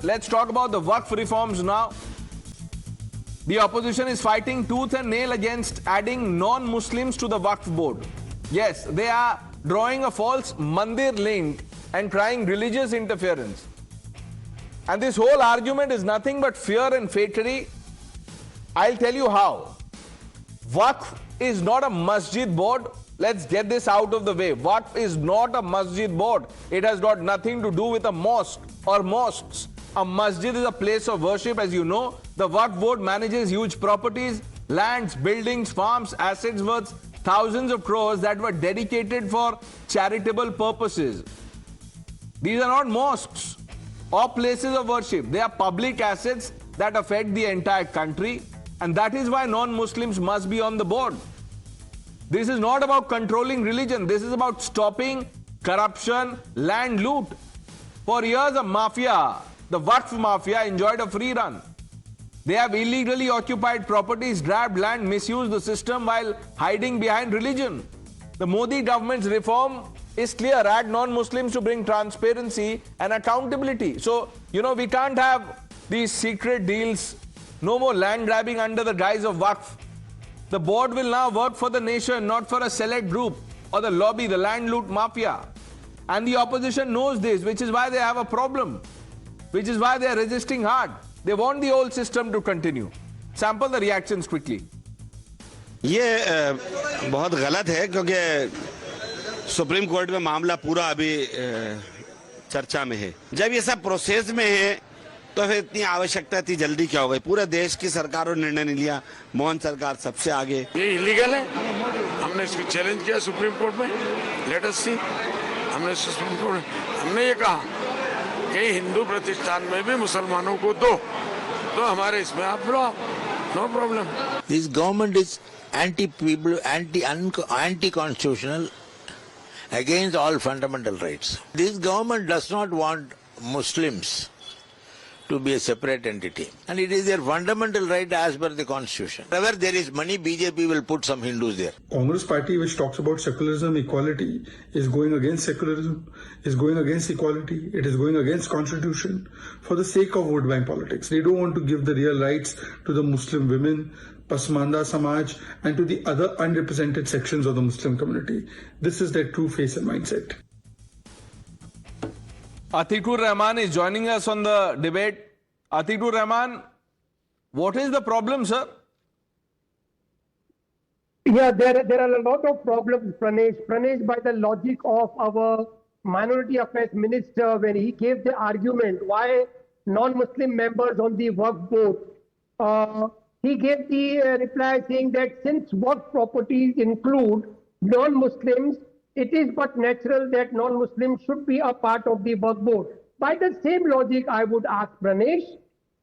let's talk about the Waqf reforms now. The opposition is fighting tooth and nail against adding non-Muslims to the Waqf board. Yes, they are drawing a false Mandir link and crying religious interference. And this whole argument is nothing but fear and fakery. I'll tell you how. Waqf is not a masjid board. Let's get this out of the way. Waqf is not a masjid board. It has got nothing to do with a mosque or mosques. A masjid is a place of worship, as you know. The Waqf board manages huge properties, lands, buildings, farms, assets worth thousands of crores that were dedicated for charitable purposes. These are not mosques or places of worship. They are public assets that affect the entire country, and that is why non-Muslims must be on the board. This is not about controlling religion. This is about stopping corruption, land loot. For years, a mafia, the Waqf mafia, enjoyed a free run. They have illegally occupied properties, grabbed land, misused the system while hiding behind religion. The Modi government's reform is clear: add non-Muslims to bring transparency and accountability. So, we can't have these secret deals. No more land grabbing under the guise of Waqf. The board will now work for the nation, not for a select group or the lobby, the land loot mafia. And the opposition knows this, which is why they have a problem, which is why they are resisting hard. They want the old system to continue. Sample the reactions quickly. ये बहुत गलत है क्योंकि supreme court में मामला पूरा अभी चर्चा में है। जब ये सब प्रोसेस में है तो फिर इतनी आवश्यकता इतनी जल्दी क्या हो गई? पूरे देश की सरकारों ने निर्णय नहीं लिया, मोहन सरकार सबसे आगे। ये इलीगल है, हमने इसको चैलेंज किया सुप्रीम कोर्ट में। लेट अस सी, हमने सुप्रीम कोर्ट में हमने ये कहा कि हिंदू प्रतिष्ठान में भी मुसलमानों को दो, तो हमारे इसमें आप लो, no problem. This government is anti people, anti constitutional, against all fundamental rights. This government does not want Muslims to be a separate entity, and it is their fundamental right as per the constitution. Wherever there is money, BJP will put some Hindus there. Congress party, which talks about secularism, equality, is going against secularism, is going against equality, it is going against constitution for the sake of vote bank politics. They don't want to give the real rights to the Muslim women, Pasmanda Samaj, and to the other unrepresented sections of the Muslim community. This is their true face and mindset. Atikur Rahman is joining us on the debate. Atikur Rahman, what is the problem, sir? Yeah, there are a lot of problems, Pranesh. Pranesh, by the logic of our minority affairs minister, when he gave the argument why non-Muslim members on the Waqf board, he gave the reply saying that since Waqf properties include non-Muslims, it is but natural that non-Muslims should be a part of the Waqf board. By the same logic, I would ask Pranesh,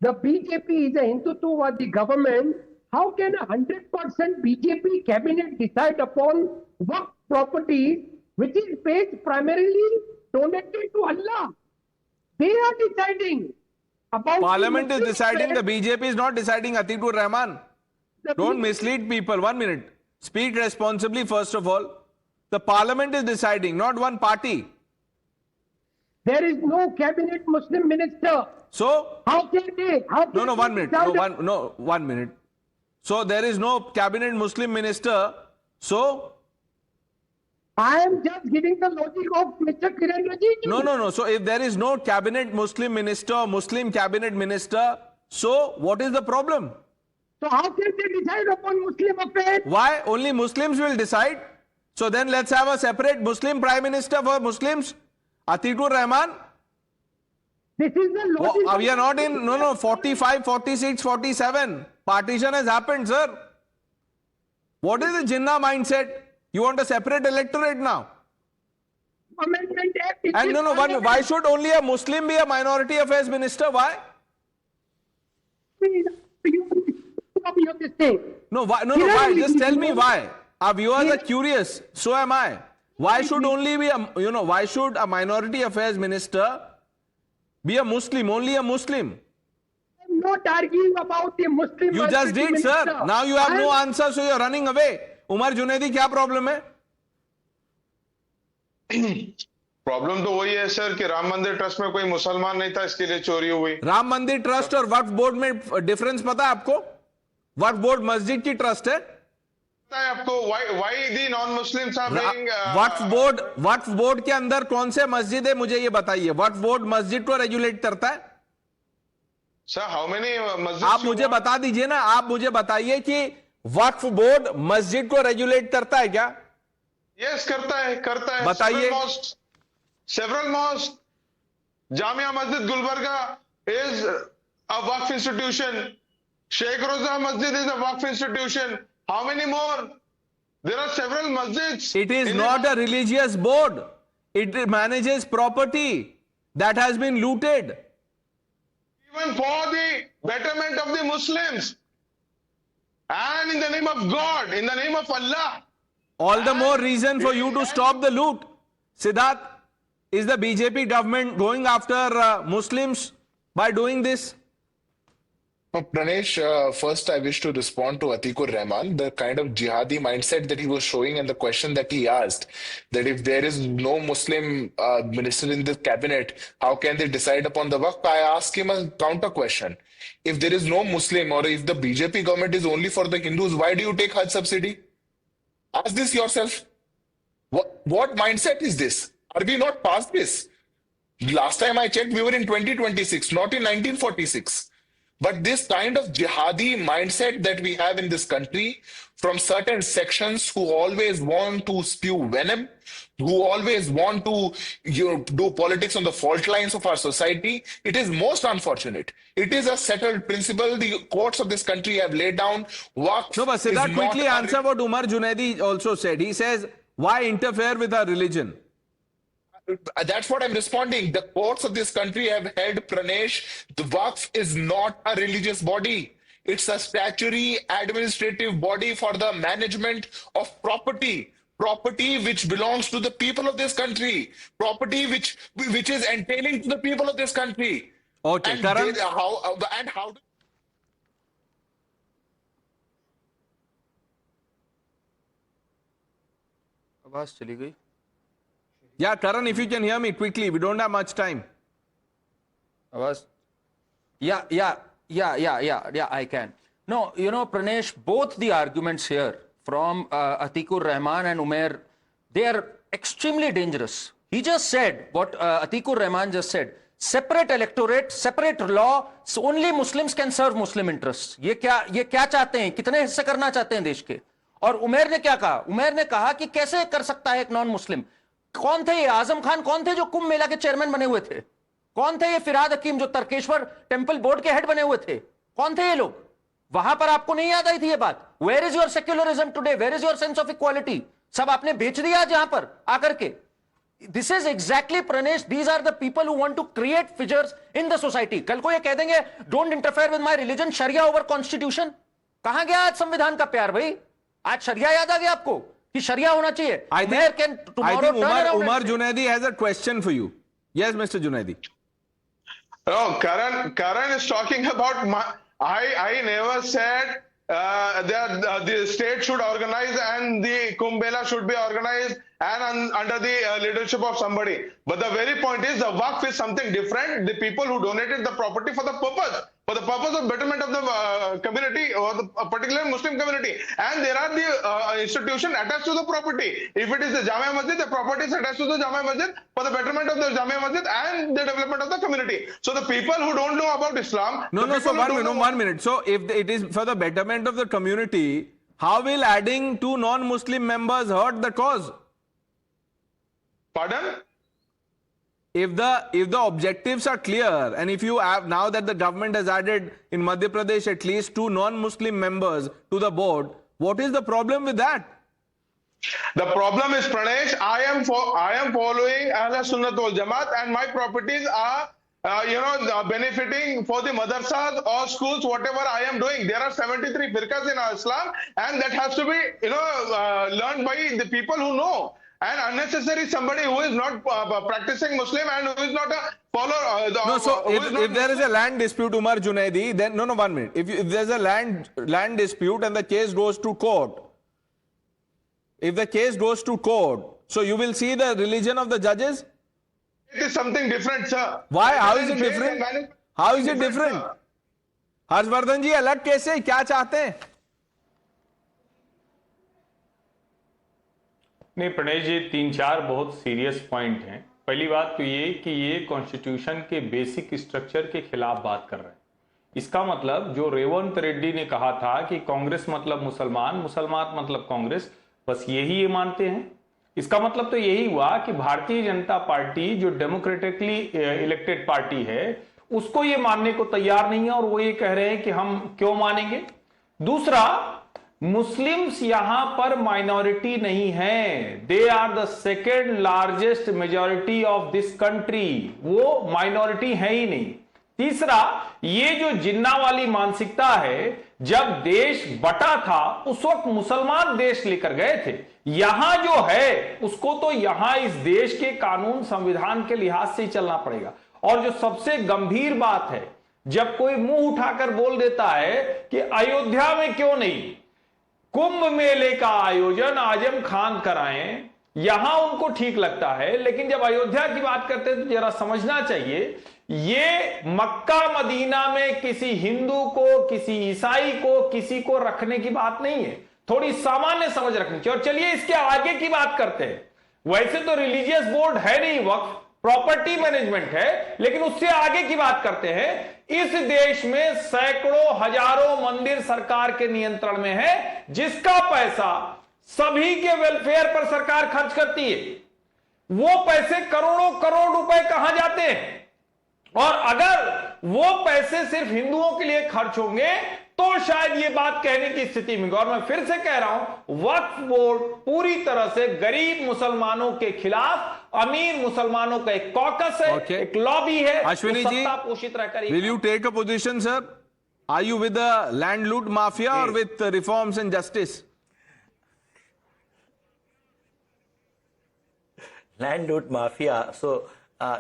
the BJP is a Hindutva government. How can 100% BJP cabinet decide upon Waqf property, which is paid primarily donated to Allah? They are deciding about. Parliament is deciding. The BJP is not deciding, Atikur Rahman. Don't mislead people. 1 minute. Speak responsibly, first of all. The parliament is deciding, not one party. There is no cabinet Muslim minister. So? How can they? No, 1 minute. No, 1 minute. So there is no cabinet Muslim minister. So? I am just giving the logic of Mr. Kiran Rijiju. No. So if there is no cabinet Muslim minister, Muslim cabinet minister, so what is the problem? So how can they decide upon Muslim affairs? Why? Only Muslims will decide. So then let's have a separate Muslim Prime Minister for Muslims. Atikur Rahman. This is the logic. We are not in, 45, 46, 47. Partition has happened, sir. What is the Jinnah mindset? You want a separate electorate now? Amendment Act. And why should only a Muslim be a minority affairs minister? Why? You this thing. Why? Just tell me why. Our viewers are curious. So am I. Why should only be why should a minority affairs minister be a Muslim, only a Muslim? I'm not arguing about the Muslim. You just did, sir. Now you have no answer, so you're running away. Umar Junaidi, क्या problem है? Problem तो वही है sir कि राम मंदिर trust में कोई मुसलमान नहीं था, इसके लिए चोरी हुई। राम मंदिर ट्रस्ट और वक्फ बोर्ड में डिफरेंस पता है आपको? वक्फ बोर्ड मस्जिद की ट्रस्ट है। पता है आपको why the non-Muslims are being Waqf board के अंदर कौन से मस्जिद है, मुझे ये बताइए। वक्फ बोर्ड मस्जिद को रेगुलेट करता है। सर हाउ मेनी मस्जिद? आप मुझे बता दीजिए ना, आप मुझे बताइए कि वक्फ बोर्ड मस्जिद को रेगुलेट करता है क्या? यस करता है बताइए। Several mosque, Jamia Masjid Gulbarga is a waqf institution, Sheikh Roza Masjid is a waqf institution. How many more? There are several masjids. It is not a religious board. It manages property that has been looted. Even for the betterment of the Muslims and in the name of God, in the name of Allah. All the more reason for you to stop the loot. Siddharth, is the BJP government going after Muslims by doing this? Pranesh, first I wish to respond to Atikur Rahman, the kind of jihadi mindset that he was showing and the question that he asked, that if there is no Muslim minister in the cabinet, how can they decide upon the waqf? I ask him a counter question. If there is no Muslim or if the BJP government is only for the Hindus, why do you take Hajj subsidy? Ask this yourself. What mindset is this? Are we not past this? Last time I checked, we were in 2026, not in 1946. But this kind of jihadi mindset that we have in this country from certain sections who always want to spew venom, who always want to do politics on the fault lines of our society, it is most unfortunate. It is a settled principle. The courts of this country have laid down. Waqf No, but Siddharth, is not quickly a- answer what Umar Junaidi also said. He says, why interfere with our religion? That's what I'm responding. The courts of this country have held, Pranesh, the Waqf is not a religious body. It's a statutory administrative body for the management of property. Property which belongs to the people of this country. Property which is entailing to the people of this country. Okay, And Karan. how आवाज चली गई। Yeah, Karan, if you can hear me quickly, we don't have much time. आवाज yeah, I can. No, Pranesh, both the arguments here from Atikur Rahman and Umair, they are extremely dangerous. He just said what Atikur Rahman just said. Separate electorate, separate law, so only Muslims can serve Muslim interests. ये क्या चाहते हैं? कितने हिस्से करना चाहते हैं देश के? और उमेर ने क्या कहा? उमेर ने कहा कि कैसे कर सकता है एक नॉन मुस्लिम? कौन थे ये? आजम खान कौन थे जो कुंभ मेला के चेयरमैन बने हुए थे? कौन थे ये फिराद हकीम जो तर्केश्वर टेंपल बोर्ड के हेड बने हुए थे? कौन थे ये लोग? वहां पर आपको नहीं याद आई थी ये बात? Where is your secularism today? Where is your sense of equality? सब आपने बेच दिया आज यहां पर आकर के. This is exactly, Pranesh, these are the people who want to create fissures in the society. कल को ये कह देंगे don't interfere with my religion, Shariah over constitution. कहां गया आज संविधान का प्यार भाई? आज शरिया याद आ गया आपको कि शरिया होना चाहिए? I think Umar Junaidi has a question for you. Yes, Mr. Junaidi. No, Karan is talking about I never said that the state should organize and the Kumbh Mela should be organized and under the leadership of somebody. But the very point is the Waqf is something different. The people who donated the property for the purpose of betterment of the community or the particular Muslim community. And there are the institution attached to the property. If it is the Jamia Masjid, the property is attached to the Jamia Masjid for the betterment of the Jamia Masjid and the development of the community. So the people who don't know about Islam... So 1 minute. So if it is for the betterment of the community, how will adding 2 non-Muslim members hurt the cause? Pardon? If the objectives are clear, and if you have, now that the government has added in Madhya Pradesh at least 2 non-Muslim members to the board, what is the problem with that? The problem is, Pranesh, I am following Ahl Sunnat wal Jamaat, and my properties are benefiting for the madrasas or schools, whatever I am doing. There are 73 firqas in Islam, and that has to be learned by the people who know. And unnecessary somebody who is not practicing Muslim and who is not a follower. If there is a land dispute, Umar Junaidi, then 1 minute. If there is a land dispute and the case goes to court, if the case goes to court, so you will see the religion of the judges. It is something different, sir. Why? How is it Faith and different? management How is it different? sir. Harshvardhan जी अलग कैसे, क्या चाहते हैं? नहीं प्रणेश जी, 3-4 बहुत serious point हैं। पहली बात तो ये कि ये कॉन्स्टिट्यूशन के बेसिक स्ट्रक्चर के खिलाफ बात कर रहे हैं। इसका मतलब जो रेवंत रेड्डी ने कहा था कि कांग्रेस मतलब मुसलमान, मुसलमान मतलब कांग्रेस, बस यही ये मानते हैं। इसका मतलब तो यही हुआ कि भारतीय जनता पार्टी जो डेमोक्रेटिकली इलेक्टेड पार्टी है उसको ये मानने को तैयार नहीं है, और वो ये कह रहे हैं कि हम क्यों मानेंगे। दूसरा, मुस्लिम्स यहां पर माइनॉरिटी नहीं है, they are the second largest majority of this country, वो माइनॉरिटी है ही नहीं। तीसरा, ये जो जिन्ना वाली मानसिकता है, जब देश बटा था उस वक्त मुसलमान देश लेकर गए थे, यहां जो है उसको तो यहां इस देश के कानून संविधान के लिहाज से ही चलना पड़ेगा। और जो सबसे गंभीर बात है, जब कोई मुंह उठाकर बोल देता है कि अयोध्या में क्यों नहीं कुंभ मेले का आयोजन आजम खान कराएं, यहां उनको ठीक लगता है, लेकिन जब अयोध्या की बात करते हैं तो जरा समझना चाहिए, ये मक्का मदीना में किसी हिंदू को, किसी ईसाई को, किसी को रखने की बात नहीं है। थोड़ी सामान्य समझ रखनी चाहिए। और चलिए इसके आगे की बात करते हैं। वैसे तो रिलीजियस बोर्ड है नहीं, वक्फ प्रॉपर्टी मैनेजमेंट है, लेकिन उससे आगे की बात करते हैं। इस देश में सैकड़ों हजारों मंदिर सरकार के नियंत्रण में है, जिसका पैसा सभी के वेलफेयर पर सरकार खर्च करती है। वो पैसे करोड़ों करोड़ रुपए कहां जाते हैं? और अगर वो पैसे सिर्फ हिंदुओं के लिए खर्च होंगे तो शायद ये बात कहने की स्थिति में। और मैं फिर से कह रहा हूं, वक्फ बोर्ड पूरी तरह से गरीब मुसलमानों के खिलाफ, अमीर मुसलमानों का एक कॉकस है, एक लॉबी है। अश्विनी जी, पोषित रहकर will you take a position, sir? Are you with the land loot mafia or with reforms and justice? Land loot mafia. So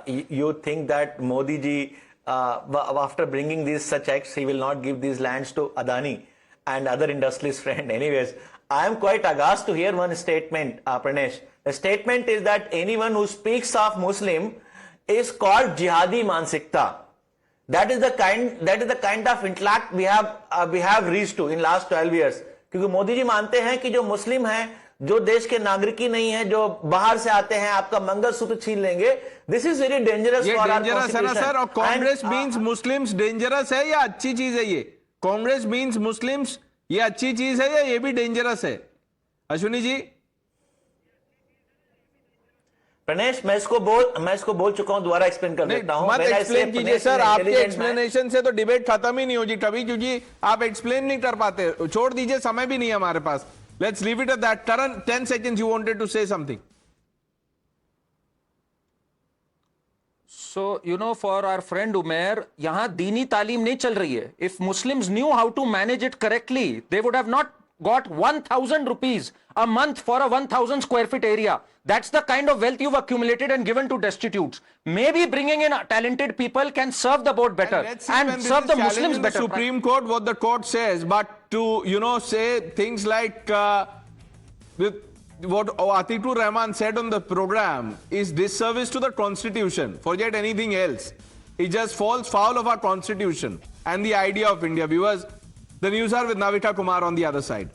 you think that Modi ji, after bringing these such acts, he will not give these lands to Adani and other industrialist friend. Anyways, I am quite aghast to hear one statement, Pranesh. The statement is that anyone who speaks of Muslim is called jihadi mansikta. That is the kind of intellect we have reached to in last 12 years. क्योंकि मोदी जी मानते हैं कि जो मुस्लिम हैं, जो देश के नागरिक ही नहीं है, जो बाहर से आते हैं, आपका मंगलसूत्र छीन लेंगे। This is very dangerous for our dangerous है ना सर? और कांग्रेस मींस मुस्लिम्स डेंजरस है या अच्छी चीज है? ये कांग्रेस मींस मुस्लिम्स, ये अच्छी चीज है या ये भी डेंजरस है? अश्विनी जी। प्रणेश, मैं इसको बोल चुका हूं, दोबारा एक्सप्लेन कर देता हूं। मत एक्सप्लेन कीजिए सर, आपके एक्सप्लेनेशन से तो डिबेट खत्म ही नहीं होगी कभी, क्योंकि आप एक्सप्लेन नहीं कर पाते। छोड़ दीजिए, समय भी नहीं है हमारे पास। Let's leave it at that. Karan, 10 seconds, you wanted to say something. So, you know, for our friend Umair, यहाँ दीनी तालीम नहीं चल रही है. If Muslims knew how to manage it correctly, they would have not got 1,000 rupees a month for a 1,000 square feet area. That's the kind of wealth you've accumulated and given to destitutes. Maybe bringing in talented people can serve the board better and serve the Muslims better. The Supreme Court, what the court says, but to, say things like what Atikur Rahman said on the program is disservice to the Constitution. Forget anything else. It just falls foul of our Constitution and the idea of India. Viewers, the news are with Navika Kumar on the other side.